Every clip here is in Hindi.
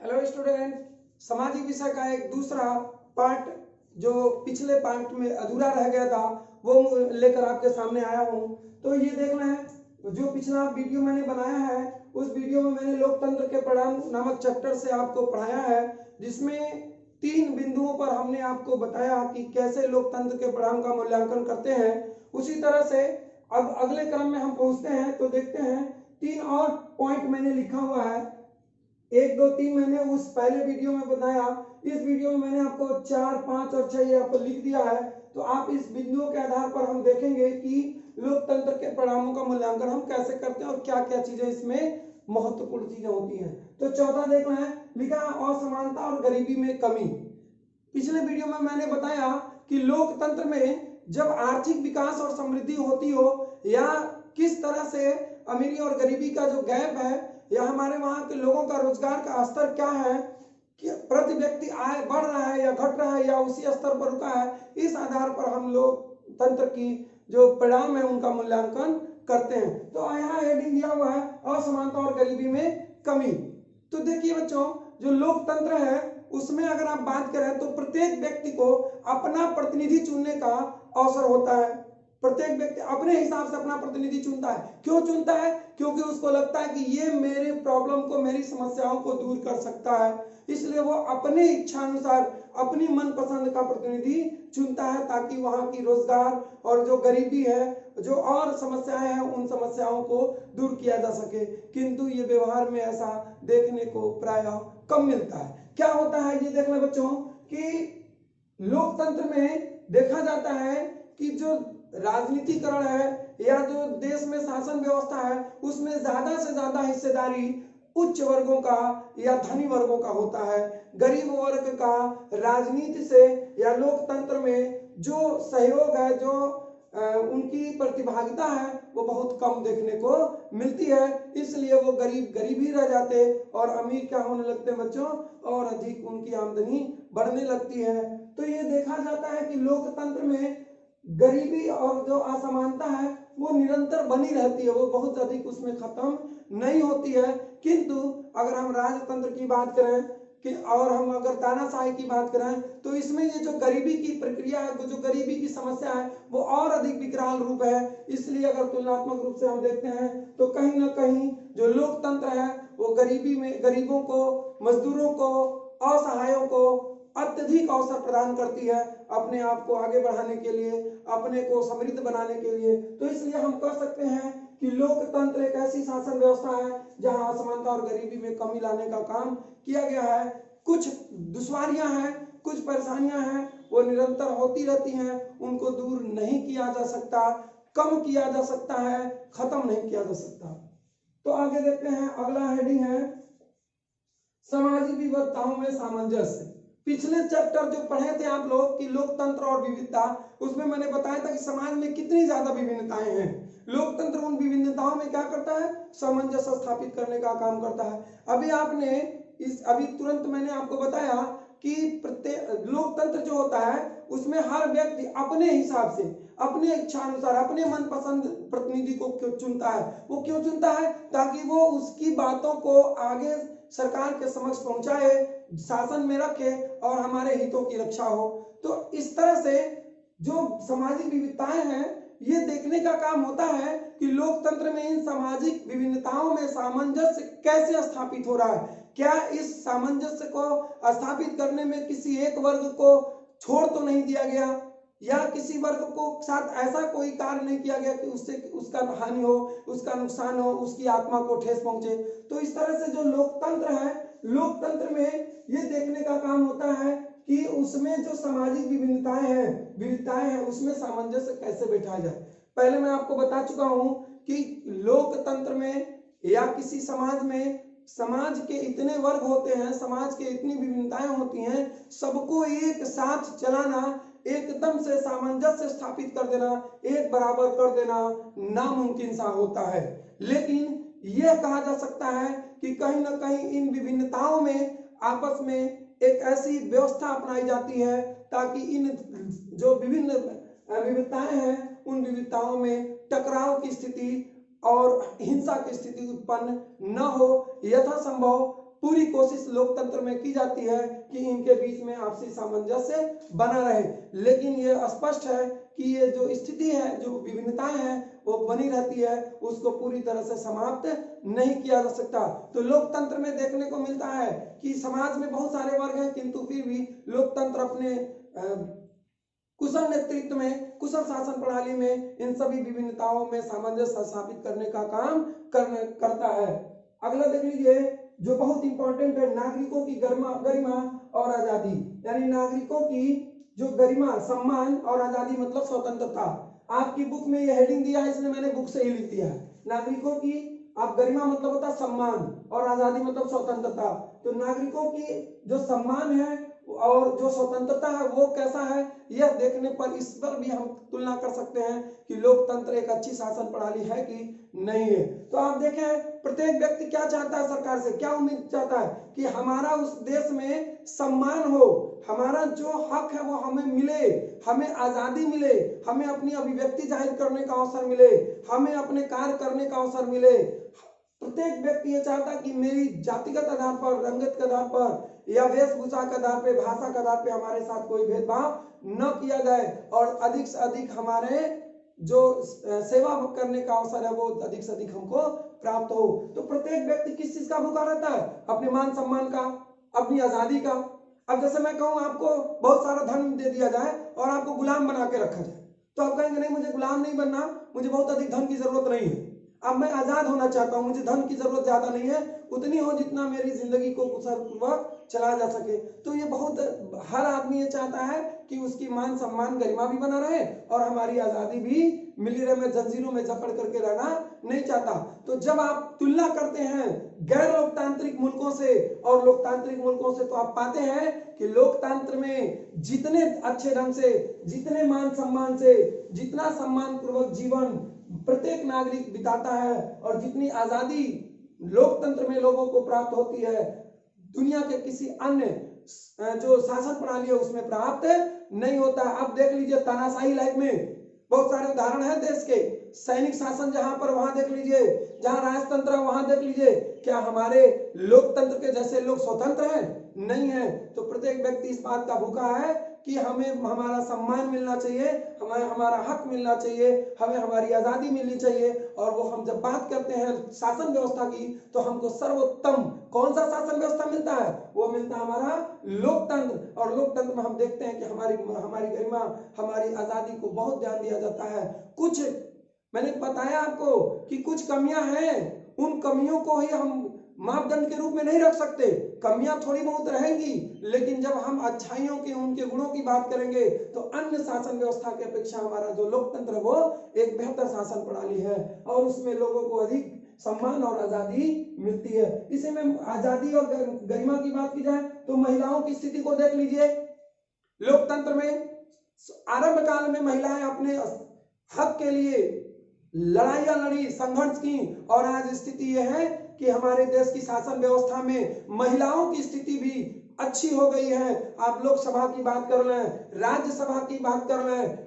हेलो स्टूडेंट, सामाजिक विषय का एक दूसरा पार्ट जो पिछले पार्ट में अधूरा रह गया था वो लेकर आपके सामने आया हूँ। तो ये देखना है जो पिछला वीडियो मैंने बनाया है, उस वीडियो में मैंने लोकतंत्र के परिणाम नामक चैप्टर से आपको पढ़ाया है, जिसमें 3 बिंदुओं पर हमने आपको बताया कि कैसे लोकतंत्र के परिणाम का मूल्यांकन करते हैं। उसी तरह से अब अगले क्रम में हम पहुंचते हैं तो देखते हैं 3 और पॉइंट मैंने लिखा हुआ है। 1, 2, 3 मैंने उस पहले वीडियो में बताया। इस वीडियो में मैंने आपको 4, 5 और 6 ये आपको लिख दिया है। तो आप इस बिंदुओं के आधार पर हम देखेंगे कि लोकतंत्र के परिणामों का मूल्यांकन हम कैसे करते हैं और क्या क्या चीजें इसमें महत्वपूर्ण चीजें होती हैं। तो चौथा देखना है, लिखा असमानता और गरीबी में कमी। पिछले वीडियो में मैंने बताया कि लोकतंत्र में जब आर्थिक विकास और समृद्धि होती हो या किस तरह से अमीरी और गरीबी का जो गैप है या हमारे वहां के लोगों का रोजगार का स्तर क्या है, कि प्रति व्यक्ति आय बढ़ रहा है या घट रहा है या उसी स्तर पर रुका है, इस आधार पर हम लोग तंत्र की जो परिणाम है उनका मूल्यांकन करते हैं। तो यहाँ हेडिंग दिया हुआ है असमानता और गरीबी में कमी। तो देखिए बच्चों, जो लोकतंत्र है उसमें अगर आप बात करें तो प्रत्येक व्यक्ति को अपना प्रतिनिधि चुनने का अवसर होता है। प्रत्येक व्यक्ति अपने हिसाब से अपना प्रतिनिधि चुनता है। क्यों चुनता है? क्योंकि उसको लगता है कि ये मेरे प्रॉब्लम को, मेरी समस्याओं को दूर कर सकता है, इसलिए वो अपने इच्छा अनुसार अपनी मनपसंद का प्रतिनिधि चुनता है, ताकि वहां की रोजगार और जो गरीबी है, जो और समस्याएं हैं, उन समस्याओं को दूर किया जा सके। किंतु ये व्यवहार में ऐसा देखने को प्रायः कम मिलता है। क्या होता है ये देख लें बच्चों कि लोकतंत्र में देखा जाता है कि जो राजनीतिकरण है या जो देश में शासन व्यवस्था है उसमें ज्यादा से ज्यादा हिस्सेदारी उच्च वर्गों का या धनी वर्गों का होता है। गरीब वर्ग का राजनीति से या लोकतंत्र में जो सहयोग है, जो उनकी प्रतिभागिता है, वो बहुत कम देखने को मिलती है। इसलिए वो गरीब ही रह जाते और अमीर क्या होने लगते बच्चों, और अधिक उनकी आमदनी बढ़ने लगती है। तो ये देखा जाता है कि लोकतंत्र में गरीबी और जो असमानता है वो निरंतर बनी रहती है, वो बहुत अधिक उसमें खत्म नहीं होती है। किंतु अगर हम राजतंत्र की बात करें कि और हम अगर तानाशाही की बात करें तो इसमें ये जो गरीबी की प्रक्रिया है, जो गरीबी की समस्या है, वो और अधिक विकराल रूप है। इसलिए अगर तुलनात्मक रूप से हम देखते हैं तो कहीं ना कहीं जो लोकतंत्र है वो गरीबी में गरीबों को, मजदूरों को, असहायों को अत्यधिक अवसर प्रदान करती है अपने आप को आगे बढ़ाने के लिए, अपने को समृद्ध बनाने के लिए। तो इसलिए हम कह सकते हैं कि लोकतंत्र एक ऐसी शासन व्यवस्था है जहां असमानता और गरीबी में कमी लाने का काम किया गया है। कुछ दुश्वारियां हैं, कुछ परेशानियां हैं, वो निरंतर होती रहती हैं, उनको दूर नहीं किया जा सकता, कम किया जा सकता है, खत्म नहीं किया जा सकता। तो आगे देखते हैं, अगला हेडिंग है सामाजिक विविधताओं में सामंजस्य। पिछले चैप्टर जो पढ़े थे आप लोग कि लोकतंत्र और विविधता, उसमें मैंने बताया था कि समाज में कितनी ज्यादा विभिन्नताएं हैं। लोकतंत्र उन विभिन्नताओं में क्या करता है, सामंजस्य स्थापित करने का काम करता है। अभी तुरंत मैंने आपको बताया कि प्रत्येक लोकतंत्र जो होता है उसमें हर व्यक्ति अपने हिसाब से, अपने इच्छा अनुसार, अपने मनपसंद प्रतिनिधि को क्यों चुनता है। वो क्यों चुनता है? ताकि वो उसकी बातों को आगे सरकार के समक्ष पहुंचाए, शासन में रखे और हमारे हितों की रक्षा हो। तो इस तरह से जो सामाजिक विविधताएं हैं ये देखने का काम होता है कि लोकतंत्र में इन सामाजिक विभिन्नताओं में सामंजस्य कैसे स्थापित हो रहा है। क्या इस सामंजस्य को स्थापित करने में किसी एक वर्ग को छोड़ तो नहीं दिया गया, या किसी वर्ग को साथ ऐसा कोई कार्य नहीं किया गया कि उससे उसका हानि हो, उसका नुकसान हो, उसकी आत्मा को ठेस पहुंचे। तो इस तरह से जो लोकतंत्र है, लोकतंत्र में ये देखने का काम होता है कि उसमें जो सामाजिक विविधताएं हैं उसमें सामंजस्य कैसे बैठाया जाए। पहले मैं आपको बता चुका हूं कि लोकतंत्र में या किसी समाज में समाज के इतने वर्ग होते हैं, समाज के इतनी विभिन्नताएं होती हैं, सबको एक साथ चलाना, एकदम से सामंजस्य स्थापित कर देना, एक बराबर कर देना नामुमकिन सा होता है। लेकिन यह कहा जा सकता है कि कहीं ना कहीं इन विभिन्नताओं में आपस में एक ऐसी व्यवस्था अपनाई जाती है ताकि इन जो विभिन्न विविधताएं हैं उन विविधताओं में टकराव की स्थिति और हिंसा की स्थिति उत्पन्न न हो, यथासंभव पूरी कोशिश लोकतंत्र में की जाती है कि इनके बीच में आपसी सामंजस्य बना रहे, लेकिन ये स्पष्ट है कि ये जो स्थिति है, जो विभिन्नताएं हैं वो बनी रहती है, उसको पूरी तरह से समाप्त नहीं किया जा सकता। तो लोकतंत्र में देखने को मिलता है कि समाज में बहुत सारे वर्ग हैं, किंतु फिर भी लोकतंत्र अपने कुशल नेतृत्व में, कुशल शासन प्रणाली में इन सभी विभिन्नताओं में सामंजस्य स्थापित करने का काम करता है। अगला देख लीजिए जो बहुत इंपॉर्टेंट है, नागरिकों की गरिमा और आजादी, यानी नागरिकों की जो गरिमा, सम्मान और आजादी मतलब स्वतंत्रता। आपकी बुक में ये हेडिंग दिया है, इसलिए मैंने बुक से ही लिख दिया है। नागरिकों की आप गरिमा मतलब होता है सम्मान और आजादी मतलब स्वतंत्रता। तो नागरिकों की जो सम्मान है और जो स्वतंत्रता है वो कैसा है, यह देखने पर इस पर भी हम तुलना कर सकते हैं कि लोकतंत्र एक अच्छी शासन प्रणाली है कि नहीं है। तो आप देखें प्रत्येक व्यक्ति क्या चाहता है, सरकार से क्या उम्मीद चाहता है कि हमारा उस देश में सम्मान हो, हमारा जो हक है वो हमें मिले, हमें आजादी मिले, हमें अपनी अभिव्यक्ति जाहिर करने का अवसर मिले, हमें अपने कार्य करने का अवसर मिले। प्रत्येक व्यक्ति ये चाहता है कि मेरी जातिगत आधार पर, रंगत के आधार पर या वेशभूषा के आधार पर, भाषा के आधार पर हमारे साथ कोई भेदभाव न किया जाए और अधिक से अधिक हमारे जो सेवा करने का अवसर है वो अधिक से अधिक हमको प्राप्त हो। तो प्रत्येक व्यक्ति किस चीज का भूखा रहता है, अपने मान सम्मान का, अपनी आजादी का। अब जैसे मैं कहूँ आपको बहुत सारा धन दे दिया जाए और आपको गुलाम बना के रखा जाए, तो आप कहेंगे नहीं मुझे गुलाम नहीं बनना, मुझे बहुत अधिक धन की जरूरत नहीं है, अब मैं आजाद होना चाहता हूं, मुझे धन की जरूरत ज्यादा नहीं है, उतनी हो जितना मेरी जिंदगी को कुशलपूर्वक चलाया जा सके। तो ये बहुत, हर आदमी ये चाहता है कि उसकी मान सम्मान गरिमा भी बना रहे और हमारी आजादी भी मिली रहे। मैं जंजीरों में जकड़ करके रहना नहीं चाहता। तो जब आप तुलना करते हैं गैर लोकतांत्रिक मुल्कों से और लोकतांत्रिक मुल्कों से, तो आप पाते हैं कि लोकतंत्र में जितने अच्छे ढंग से, जितने मान सम्मान से, जितना सम्मान पूर्वक जीवन प्रत्येक नागरिक बिताता है और जितनी आजादी लोकतंत्र में लोगों को प्राप्त होती है, दुनिया के किसी अन्य जो शासन प्रणाली है उसमें प्राप्त नहीं होता। अब देख लीजिए तानाशाही लाइफ में बहुत सारे उदाहरण है देश के, सैनिक शासन जहां पर, वहां देख लीजिए, जहां राजतंत्र है वहां देख लीजिए, क्या हमारे लोकतंत्र के जैसे लोग स्वतंत्र हैं? नहीं है। तो प्रत्येक व्यक्ति इस बात का भूखा है कि हमें हमारा सम्मान मिलना चाहिए, हमें हमारा हक मिलना चाहिए, हमें हमारी आजादी मिलनी चाहिए। और वो हम जब बात करते हैं शासन व्यवस्था की, तो हमको सर्वोत्तम कौन सा शासन व्यवस्था मिलता है? वो मिलता है हमारा लोकतंत्र। और लोकतंत्र में हम देखते हैं कि हमारी गरिमा, हमारी आजादी को बहुत ध्यान दिया जाता है। कुछ मैंने बताया आपको कि कुछ कमियां हैं, उन कमियों को ही हम मापदंड के रूप में नहीं रख सकते। कमियां थोड़ी बहुत रहेंगी, लेकिन जब हम अच्छाइयों के, उनके गुणों की बात करेंगे, तो अन्य शासन व्यवस्था की अपेक्षा हमारा जो लोकतंत्र है वो एक बेहतर शासन प्रणाली है और उसमें लोगों को अधिक सम्मान और आजादी मिलती है। इसी में आजादी और गरिमा की बात की जाए तो महिलाओं की स्थिति को देख लीजिए। लोकतंत्र में आरंभ काल में महिलाएं अपने हक के लिए लड़ाइयां लड़ी, संघर्ष की, और आज स्थिति यह है कि हमारे देश की शासन व्यवस्था में महिलाओं की स्थिति भी अच्छी हो गई है। आप लोकसभा की बात कर लें, राज्यसभा की बात कर लें,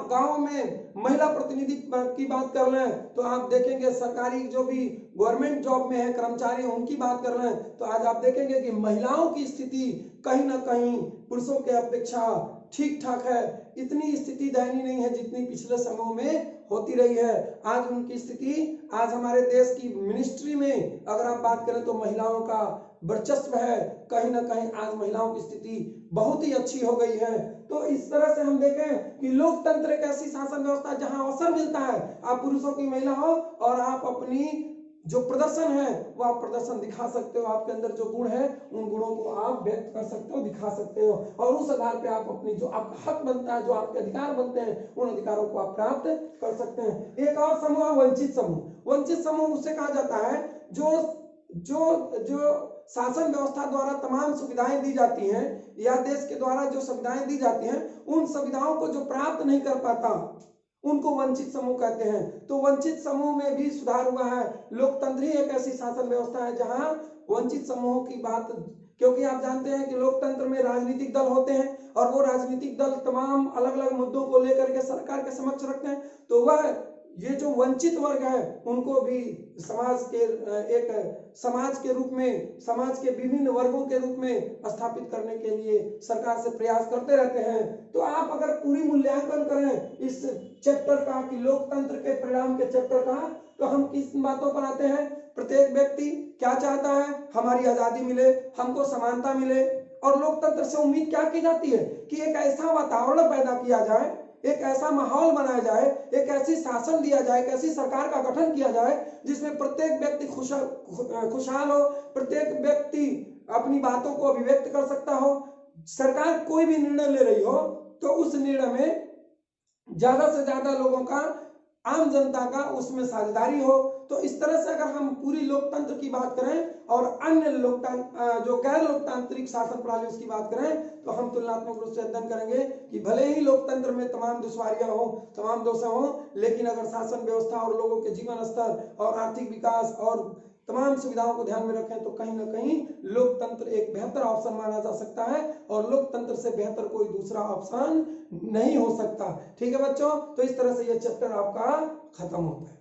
गांव में महिला प्रतिनिधि की बात कर लें, तो आप देखेंगे सरकारी जो भी गवर्नमेंट जॉब में है कर्मचारी, उनकी बात कर लें, तो आज आप देखेंगे कि महिलाओं की स्थिति कहीं ना कहीं पुरुषों के अपेक्षा ठीक ठाक है। इतनी स्थिति दयनीय नहीं है जितनी पिछले समयों में होती रही है। आज उनकी स्थिति, आज हमारे देश की मिनिस्ट्री में अगर आप बात करें तो महिलाओं का वर्चस्व है। कहीं ना कहीं आज महिलाओं की स्थिति बहुत ही अच्छी हो गई है। तो इस तरह से हम देखें कि लोकतंत्र एक ऐसी शासन व्यवस्था जहां अवसर मिलता है, आप पुरुषों की महिला हो और आप अपनी जो प्रदर्शन है वो आप प्रदर्शन दिखा सकते हो। आपके अंदर जो गुण है उन गुणों को आप व्यक्त कर सकते हो, दिखा सकते हो, और उस आधार पे आप अपनी जो आपका हक बनता है, जो आपके अधिकार बनते हैं, उन अधिकारों को आप प्राप्त कर सकते हैं। एक और समूह है वंचित समूह। वंचित समूह उससे कहा जाता है जो जो जो शासन व्यवस्था द्वारा तमाम सुविधाएं दी जाती हैं या देश के द्वारा जो सुविधाएं दी जाती हैं, उन सुविधाओं को जो प्राप्त नहीं कर पाता उनको वंचित समूह कहते हैं। तो वंचित समूह में भी सुधार हुआ है। लोकतंत्र ही एक ऐसी शासन व्यवस्था है जहां वंचित समूहों की बात, क्योंकि आप जानते हैं कि लोकतंत्र में राजनीतिक दल होते हैं और वो राजनीतिक दल तमाम अलग अलग मुद्दों को लेकर के सरकार के समक्ष रखते हैं। तो वह ये जो वंचित वर्ग है उनको भी समाज के एक समाज के रूप में, समाज के विभिन्न वर्गों के रूप में स्थापित करने के लिए सरकार से प्रयास करते रहते हैं। तो आप अगर पूरी मूल्यांकन करें इस चैप्टर का कि लोकतंत्र के परिणाम के चैप्टर का, तो हम किस बातों पर आते हैं? प्रत्येक व्यक्ति क्या चाहता है? हमारी आजादी मिले, हमको समानता मिले। और लोकतंत्र से उम्मीद क्या की जाती है कि एक ऐसा वातावरण पैदा किया जाए, एक ऐसा माहौल बनाया जाए, एक ऐसी शासन दिया जाए, एक ऐसी सरकार का गठन किया जाए जिसमें प्रत्येक व्यक्ति खुशहाल हो, प्रत्येक व्यक्ति अपनी बातों को अभिव्यक्त कर सकता हो। सरकार कोई भी निर्णय ले रही हो तो उस निर्णय में ज्यादा से ज्यादा लोगों का, आम जनता का उसमें साझेदारी हो। तो इस तरह से अगर हम पूरी लोकतंत्र की बात करें और अन्य लोकतंत्र जो गैर लोकतांत्रिक शासन प्रणाली उसकी बात करें, तो हम तुलनात्मक रूप से अध्ययन करेंगे कि भले ही लोकतंत्र में तमाम दुश्वारियां हो, तमाम दोष हो, लेकिन अगर शासन व्यवस्था और लोगों के जीवन स्तर और आर्थिक विकास और तमाम सुविधाओं को ध्यान में रखें तो कहीं ना कहीं लोकतंत्र एक बेहतर ऑप्शन माना जा सकता है और लोकतंत्र से बेहतर कोई दूसरा ऑप्शन नहीं हो सकता। ठीक है बच्चों, तो इस तरह से ये चैप्टर आपका खत्म होता है।